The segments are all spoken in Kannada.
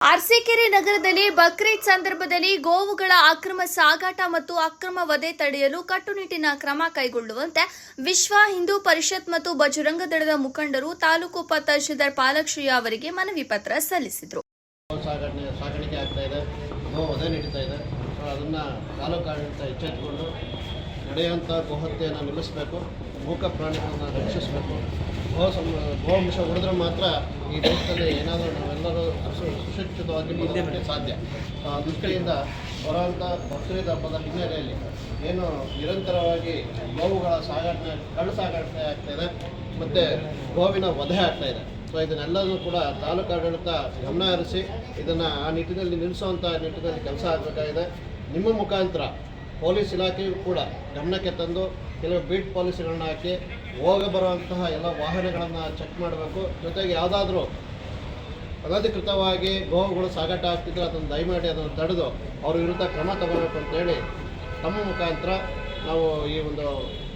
ಅರಸೀಕೆರೆ ನಗರದಲ್ಲಿ ಬಕ್ರೀದ್ ಸಂದರ್ಭದಲ್ಲಿ ಗೋವುಗಳ ಅಕ್ರಮ ಸಾಗಾಟ ಮತ್ತು ಅಕ್ರಮ ವಧೆ ತಡೆಯಲು ಕಟ್ಟುನಿಟ್ಟಿನ ಕ್ರಮ ಕೈಗೊಳ್ಳುವಂತೆ ವಿಶ್ವ ಹಿಂದೂ ಪರಿಷತ್ ಮತ್ತು ಬಜರಂಗ ದಳದ ಮುಖಂಡರು ತಾಲೂಕು ತಹಶೀಲ್ದಾರ್ ಪಾಲಕ್ಷಯ್ಯ ಅವರಿಗೆ ಮನವಿ ಪತ್ರ ಸಲ್ಲಿಸಿದರು. ಸಾಗಾಣಿಕೆ ಆಗ್ತಾ ಇದೆ, ಗೋ ವಧೆ ನಡೀತಾ ಇದೆ. ಅದನ್ನ ತಾಲೂಕು ಆಡಳಿತ ಎಚ್ಚೆತ್ತುಕೊಂಡು ನಡೆಯುವಂಥ ಗೋಹತ್ಯೆಯನ್ನು ನಿಲ್ಲಿಸಬೇಕು, ಮೂಕ ಪ್ರಾಣಿಗಳನ್ನು ರಕ್ಷಿಸಬೇಕು. ಗೋವಂಶ ಉಳಿದ್ರೆ ಮಾತ್ರ ಈ ದೇಶದಲ್ಲಿ ಏನಾದರೂ ನಾವೆಲ್ಲರೂ ಸುಶಿಕ್ಷಿತವಾಗಿ ಬದುಕಲಿಕ್ಕೆ ಸಾಧ್ಯ. ದೃಷ್ಟಿಯಿಂದ ಬರುವಂಥ ಬಕ್ರೀದ್ ಹಬ್ಬದ ಹಿನ್ನೆಲೆಯಲ್ಲಿ ಏನು ನಿರಂತರವಾಗಿ ಗೋವುಗಳ ಕಳ್ಳ ಸಾಗಾಟ ಆಗ್ತಾಯಿದೆ ಮತ್ತು ಗೋವಿನ ವಧೆ ಆಗ್ತಾಯಿದೆ. ಸೊ ಇದನ್ನೆಲ್ಲದೂ ಕೂಡ ತಾಲೂಕು ಆಡಳಿತ ಗಮನ ಹರಿಸಿ ಇದನ್ನು ಆ ನಿಟ್ಟಿನಲ್ಲಿ ನಿಲ್ಲಿಸುವಂಥ ನಿಟ್ಟಿನಲ್ಲಿ ಕೆಲಸ ಆಗಬೇಕಾಗಿದೆ. ನಿಮ್ಮ ಮುಖಾಂತರ ಪೊಲೀಸ್ ಇಲಾಖೆಯು ಕೂಡ ಗಮನಕ್ಕೆ ತಂದು ಕೆಲವು ಬೀಟ್ ಪಾಲಿಸಿಗಳನ್ನ ಹಾಕಿ ಹೋಗ ಬರುವಂತಹ ಎಲ್ಲ ವಾಹನಗಳನ್ನು ಚೆಕ್ ಮಾಡಬೇಕು. ಜೊತೆಗೆ ಯಾವುದಾದ್ರೂ ಅನಧಿಕೃತವಾಗಿ ಗೋವುಗಳು ಸಾಗಾಟ ಆಗ್ತಿದ್ರೆ ಅದನ್ನು ದಯಮಾಡಿ ಅದನ್ನು ತಡೆದು ಅವ್ರ ವಿರುದ್ಧ ಕ್ರಮ ತಗೋಬೇಕು ಅಂತೇಳಿ ತಮ್ಮ ಮುಖಾಂತರ ನಾವು ಈ ಒಂದು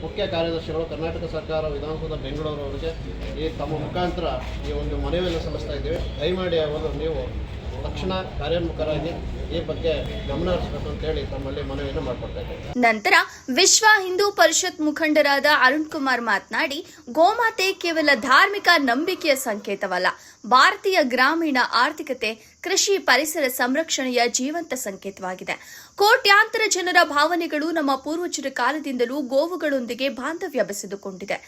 ಮುಖ್ಯ ಕಾರ್ಯದರ್ಶಿಗಳು ಕರ್ನಾಟಕ ಸರ್ಕಾರ ವಿಧಾನಸೌಧ ಬೆಂಗಳೂರು ಅವರಿಗೆ ಈ ತಮ್ಮ ಮುಖಾಂತರ ಈ ಒಂದು ಮನವಿಯನ್ನು ಸಲ್ಲಿಸ್ತಾ ಇದ್ದೀವಿ. ದಯಮಾಡಿ ಅವರು ನೀವು ತಕ್ಷಣ ಕಾರ್ಯೋನ್ಮುಖರಾಗಿ ಈ ಬಗ್ಗೆ ಗಮನ ಹರಿಸಬೇಕು ಅಂತ ಹೇಳಿ ತಮ್ಮಲ್ಲಿ ಮನವಿಯನ್ನು ಮಾಡಿಕೊಡ್ತಾ ಇದ್ದೇವೆ. ನಂತರ ವಿಶ್ವ ಹಿಂದೂ ಪರಿಷತ್ ಮುಖಂಡರಾದ ಅರುಣ್ ಕುಮಾರ್ ಮಾತನಾಡಿ, ಗೋಮಾತೆ ಕೇವಲ ಧಾರ್ಮಿಕ ನಂಬಿಕೆಯ ಸಂಕೇತವಲ್ಲ, ಭಾರತೀಯ ಗ್ರಾಮೀಣ ಆರ್ಥಿಕತೆ, ಕೃಷಿ, ಪರಿಸರ ಸಂರಕ್ಷಣೆಯ ಜೀವಂತ ಸಂಕೇತವಾಗಿದೆ. ಕೋಟ್ಯಾಂತರ ಜನರ ಭಾವನೆಗಳು ನಮ್ಮ ಪೂರ್ವಜರ ಕಾಲದಿಂದಲೂ ಗೋವುಗಳೊಂದಿಗೆ ಬಾಂಧವ್ಯ ಬೆಸೆದುಕೊಂಡಿದೆ.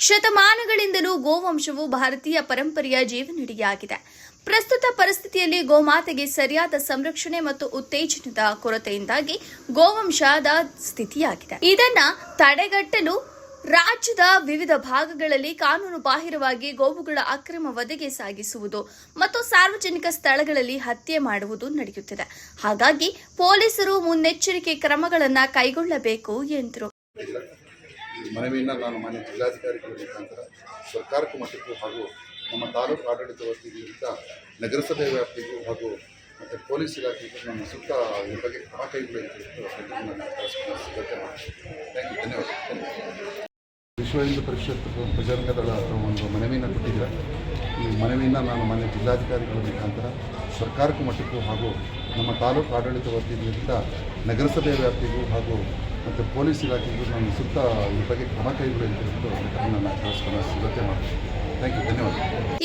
ಶತಮಾನಗಳಿಂದಲೂ ಗೋವಂಶವು ಭಾರತೀಯ ಪರಂಪರೆಯ ಜೀವನಡಿಯಾಗಿದೆ. ಪ್ರಸ್ತುತ ಪರಿಸ್ಥಿತಿಯಲ್ಲಿ ಗೋಮಾತೆಗೆ ಸರಿಯಾದ ಸಂರಕ್ಷಣೆ ಮತ್ತು ಉತ್ತೇಜನದ ಕೊರತೆಯಿಂದಾಗಿ ಗೋವಂಶದ ಸ್ಥಿತಿಯಾಗಿದೆ. ಇದನ್ನ ತಡೆಗಟ್ಟಲು ರಾಜ್ಯದ ವಿವಿಧ ಭಾಗಗಳಲ್ಲಿ ಕಾನೂನು ಬಾಹಿರವಾಗಿ ಗೋವುಗಳ ಅಕ್ರಮ ವಧೆಗೆ ಸಾಗಿಸುವುದು ಮತ್ತು ಸಾರ್ವಜನಿಕ ಸ್ಥಳಗಳಲ್ಲಿ ಹತ್ಯೆ ಮಾಡುವುದು ನಡೆಯುತ್ತಿದೆ. ಹಾಗಾಗಿ ಪೊಲೀಸರು ಮುನ್ನೆಚ್ಚರಿಕೆ ಕ್ರಮಗಳನ್ನು ಕೈಗೊಳ್ಳಬೇಕು ಎಂದರು. ಮನವಿಯನ್ನು ನಾನು ಮಾನ್ಯ ಜಿಲ್ಲಾಧಿಕಾರಿಗಳ ಮುಖಾಂತರ ಸರ್ಕಾರಕ್ಕೂ ಮಟ್ಟಕ್ಕೂ ಹಾಗೂ ನಮ್ಮ ತಾಲೂಕು ಆಡಳಿತ ವತಿಯಿಂದ ನಗರಸಭೆ ವ್ಯಾಪ್ತಿಗೂ ಹಾಗೂ ಮತ್ತು ಪೊಲೀಸ್ ಇಲಾಖೆಗೂ ನಾನು ಸೂಕ್ತ ಈ ಬಗ್ಗೆ ಕ್ರಮ ಕೈಗೊಳ್ಳುವಂತೆ ಸಿದ್ಧತೆ ಮಾಡ್ತೀನಿ. ಧನ್ಯವಾದ. ವಿಶ್ವ ಹಿಂದೂ ಪರಿಷತ್ ಬಜರಂಗ ದಳ ಒಂದು ಮನವಿಯನ್ನು ಕೊಟ್ಟಿದ್ದಾರೆ. ಈ ಮನವಿಯನ್ನು ನಾನು ಮಾನ್ಯ ಜಿಲ್ಲಾಧಿಕಾರಿಗಳ ಮುಖಾಂತರ ಸರ್ಕಾರಕ್ಕೂ ಮಟ್ಟಕ್ಕೂ ಹಾಗೂ ನಮ್ಮ ತಾಲೂಕು ಆಡಳಿತ ವತಿಯಿಂದ ನಗರಸಭೆ ವ್ಯಾಪ್ತಿಗೂ ಹಾಗೂ ಮತ್ತು ಪೊಲೀಸ್ ಇಲಾಖೆಗೂ ನಾನು ಸೂಕ್ತ ಈ ಬಗ್ಗೆ ಕ್ರಮ ಕೈಗೊಳ್ಳುವಂತೆ ನಾನು ಸಿದ್ಧತೆ ಮಾಡ್ತೀನಿ. ಧನ್ಯವಾದ.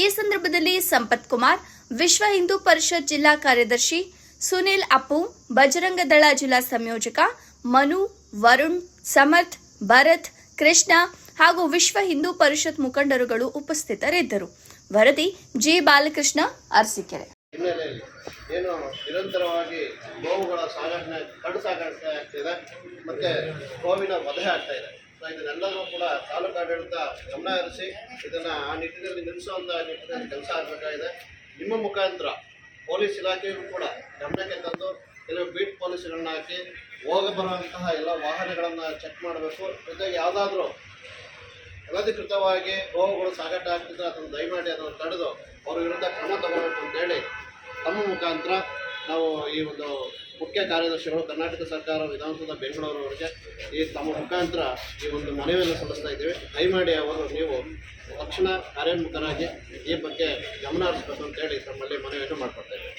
ಈ ಸಂದರ್ಭದಲ್ಲಿ ಸಂಪತ್ ಕುಮಾರ್, ವಿಶ್ವ ಹಿಂದೂ ಪರಿಷತ್ ಜಿಲ್ಲಾ ಕಾರ್ಯದರ್ಶಿ ಸುನಿಲ್ ಅಪ್ಪು, ಬಜರಂಗ ದಳ ಜಿಲ್ಲಾ ಸಂಯೋಜಕ ಮನು, ವರುಣ್, ಸಮರ್ಥ್, ಭರತ್, ಕೃಷ್ಣ ಹಾಗೂ ವಿಶ್ವ ಹಿಂದೂ ಪರಿಷತ್ ಮುಖಂಡರುಗಳು ಉಪಸ್ಥಿತರಿದ್ದರು. ವರದಿ ಜಿ ಬಾಲಕೃಷ್ಣ, ಅರಸೀಕೆರೆ. ಹಿನ್ನೆಲೆಯಲ್ಲಿ ಏನು ನಿರಂತರವಾಗಿ ಗೋವುಗಳ ಕಳ್ಳ ಸಾಗಾಟ ಆಗ್ತಿದೆ ಮತ್ತು ಗೋವಿನ ವಧೆ ಆಗ್ತಾ ಇದೆ. ಇದನ್ನೆಲ್ಲರೂ ಕೂಡ ತಾಲೂಕು ಆಡಳಿತ ಗಮನ ಹರಿಸಿ ಇದನ್ನು ಆ ನಿಟ್ಟಿನಲ್ಲಿ ನಿಲ್ಲಿಸುವಂಥ ನಿಟ್ಟಿನಲ್ಲಿ ಕೆಲಸ ಆಗಬೇಕಾಗಿದೆ. ನಿಮ್ಮ ಮುಖಾಂತರ ಪೊಲೀಸ್ ಇಲಾಖೆಯು ಕೂಡ ಗಮನಕ್ಕೆ ತಂದು ಕೆಲವು ಬೀಟ್ ಪಾಲಿಸಿಗಳನ್ನ ಹಾಕಿ ಹೋಗ ಬರುವಂತಹ ಎಲ್ಲ ವಾಹನಗಳನ್ನು ಚೆಕ್ ಮಾಡಬೇಕು. ಜೊತೆಗೆ ಯಾವುದಾದ್ರೂ ಅನಧಿಕೃತವಾಗಿ ಗೋವುಗಳು ಸಾಗಾಟ ಆಗ್ತಿದ್ರೆ ಅದನ್ನು ದಯಮಾಡಿ ಅದನ್ನು ತಡೆದು ಅವ್ರ ವಿರುದ್ಧ ಕ್ರಮ ತಗೋಬೇಕು ಅಂತೇಳಿ ತಮ್ಮ ಮುಖಾಂತರ ನಾವು ಈ ಒಂದು ಮುಖ್ಯ ಕಾರ್ಯದರ್ಶಿಗಳು ಕರ್ನಾಟಕ ಸರ್ಕಾರ ವಿಧಾನಸೌಧ ಬೆಂಗಳೂರು ಅವರಿಗೆ ಈ ತಮ್ಮ ಮುಖಾಂತರ ಈ ಒಂದು ಮನವಿಯನ್ನು ಸಲ್ಲಿಸ್ತಾ ಇದ್ದೀವಿ. ದಯಮಾಡಿ ಅವರು ನೀವು ತಕ್ಷಣ ಕಾರ್ಯೋನ್ಮುಖರಾಗಿ ಈ ಬಗ್ಗೆ ಗಮನ ಹರಿಸಬೇಕು ಅಂತೇಳಿ ತಮ್ಮಲ್ಲಿ ಮನವಿಯನ್ನು ಮಾಡಿಕೊಡ್ತಾ ಇದ್ದೇವೆ.